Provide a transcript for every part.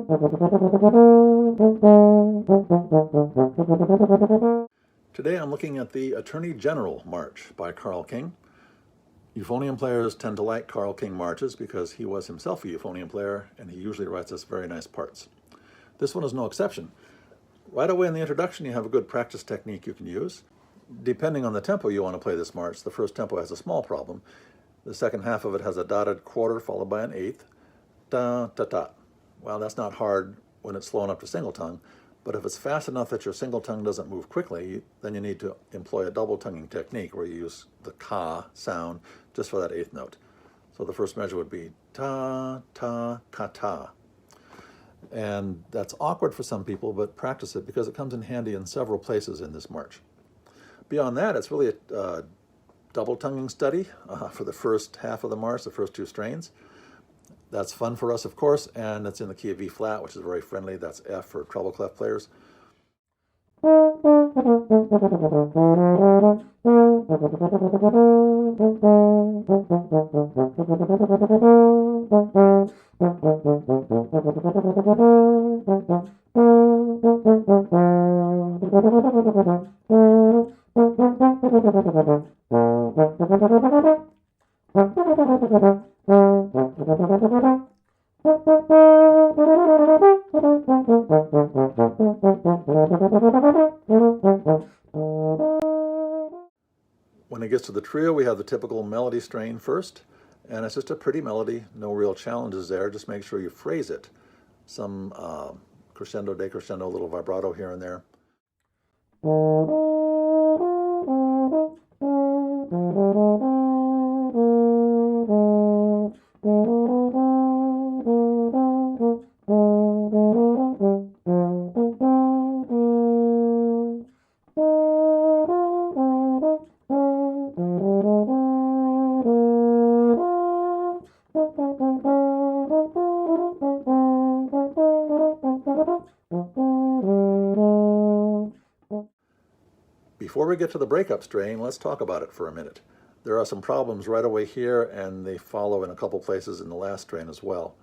Today I'm looking at the Attorney General March by Karl King. Euphonium players tend to like Karl King marches because he was himself a euphonium player and he usually writes us very nice parts. This one is no exception. Right away in the introduction you have a good practice technique you can use. Depending on the tempo you want to play this march, the first tempo has a small problem. The second half of it has a dotted quarter followed by an eighth. Da, da, da. Well, that's not hard when it's slow enough to single tongue, but if it's fast enough that your single tongue doesn't move quickly, then you need to employ a double tonguing technique where you use the ka sound just for that eighth note. So the first measure would be ta, ta, ka, ta. And that's awkward for some people, but practice it because it comes in handy in several places in this march. Beyond that, it's really a double tonguing study for the first half of the march, the first two strains. That's fun for us, of course, and it's in the key of E flat, which is very friendly. That's F for treble clef players. When it gets to the trio, we have the typical melody strain first, and it's just a pretty melody, no real challenges there. Just make sure you phrase it. Some crescendo, decrescendo, a little vibrato here and there. Before we get to the breakup strain, let's talk about it for a minute. There are some problems right away here, and they follow in a couple places in the last strain as well.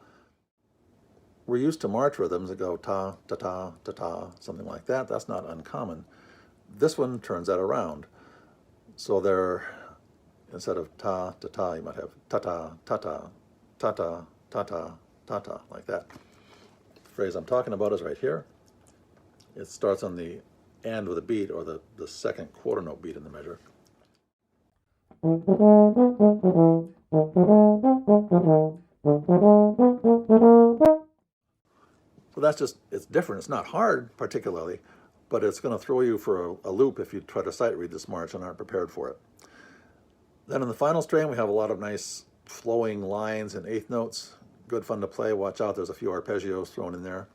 We're used to march rhythms that go ta, ta, ta, ta, ta, something like that. That's not uncommon. This one turns that around. So there, instead of ta, ta, ta, you might have ta, ta, ta, ta, ta, ta, ta, ta, ta, ta, like that. The phrase I'm talking about is right here. It starts on the end with a beat, or the second quarter note beat in the measure. So that's just, it's different. It's not hard particularly, but it's going to throw you for a loop if you try to sight read this march and aren't prepared for it. Then in the final strain, we have a lot of nice flowing lines and eighth notes. Good fun to play. Watch out, there's a few arpeggios thrown in there.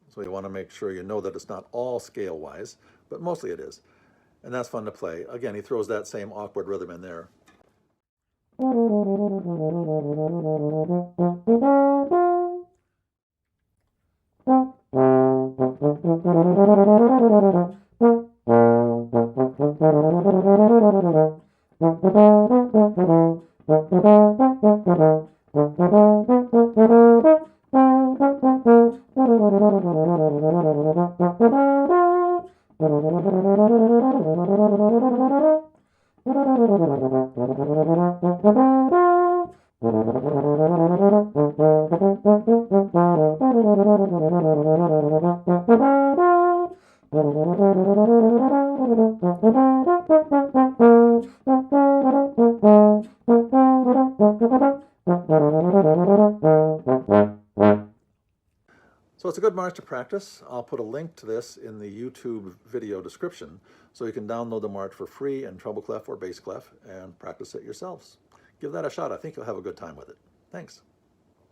So you want to make sure you know that it's not all scale-wise, but mostly it is. And that's fun to play. Again, he throws that same awkward rhythm in there. So it's a good march to practice. I'll put a link to this in the YouTube video description so you can download the march for free in treble clef or bass clef and practice it yourselves. Give that a shot. I think you'll have a good time with it. Thanks.